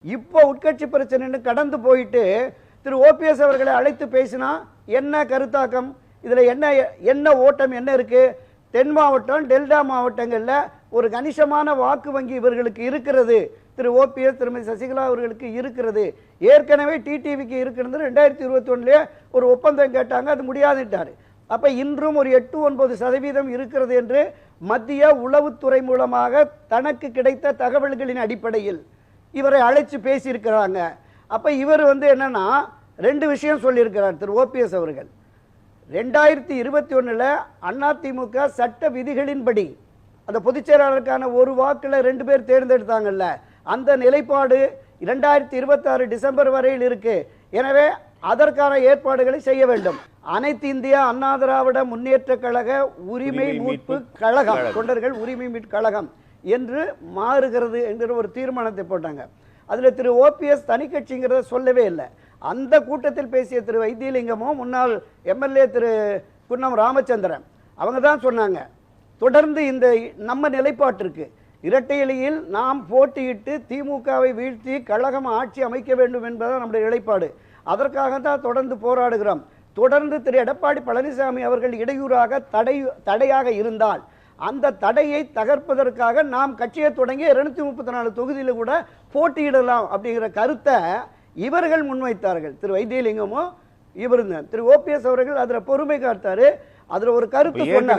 இப்போ உட்கட்சி பிரச்சனைன்னு கடந்து போயிட்டு திரு ஓபிஎஸ் அவர்களை அழைத்து பேசினா என்ன கருத்தாக்கம், இதுல என்ன என்ன ஓட்டம் என்ன இருக்கு? தென் மாவட்டம் டெல்டா மாவட்டங்கள்ல ஒரு கணிசமான வாக்கு வங்கி இவர்களுக்கு இருக்கிறது. திரு ஓபிஎஸ் திருமதி சசிகலா அவர்களுக்கு இருக்கிறது. ஏற்கனவே டிடிவிக்கு இருக்கிறது. 2021 ஒரு ஒப்பந்தம் கேட்டாங்க, அது முடியாதுட்டாரு. அப்ப இன்றும் ஒரு 8-9% இருக்கிறது என்று மத்திய உளவுத்துறை மூலமாக தனக்கு கிடைத்த தகவல்களின் அடிப்படையில் இவரை அழைச்சு பேசியிருக்கிறாங்க. அப்ப இவர் என்னன்னா ரெண்டு விஷயம் சொல்லியிருக்கிறார் திரு ஓபிஎஸ் அவர்கள். 2021 அதிமுக சட்ட விதிகளின்படி அந்த பொதுச் செயலாளருக்கான ஒரு வாக்குல 2 பேர் தேர்ந்தெடுத்தாங்கல்ல, அந்த நிலைப்பாடு 2026 டிசம்பர் வரையில் இருக்கு. எனவே அதற்கான ஏற்பாடுகளை செய்ய வேண்டும். அனைத்து இந்திய அண்ணா திராவிட முன்னேற்ற கழக உரிமை மீட்பு கழகம், தொண்டர்கள் உரிமை மீட்பு கழகம் என்று மாறுகிறது என்கிற ஒரு தீர்மானத்தை போட்டாங்க. அதுல திரு ஓபிஎஸ் தனி கட்சிங்கிறத சொல்லவே இல்லை. அந்த கூட்டத்தில் பேசிய திரு வைத்தியலிங்கமும் முன்னாள் எம்எல்ஏ திரு குன்னம் ராமச்சந்திரன் அவங்க தான் சொன்னாங்க, தொடர்ந்து இந்த நம்ம நிலைப்பாட்டிற்கு இரட்டை இலையில் நாம் போட்டியிட்டு திமுகவை வீழ்த்தி கழகம் ஆட்சி அமைக்க வேண்டும் என்பதுதான் நம்முடைய நிலைப்பாடு. அதற்காக தான் தொடர்ந்து போராடுகிறோம். தொடர்ந்து திரு எடப்பாடி பழனிசாமி அவர்கள் இடையூறாக தடையாக இருந்தால் அந்த தடையை தகர்ப்பதற்காக நாம் கட்சியை தொடங்கி 234 தொகுதியில் கூட போட்டியிடலாம் அப்படிங்கிற கருத்தை இவர்கள் முன்வைத்தார்கள். திரு வைத்தியலிங்கமும் இவர் திரு ஓபிஎஸ் அவர்கள் அதுல பொறுமை காத்தாரு. அதுல ஒரு கருத்து சொன்னார்.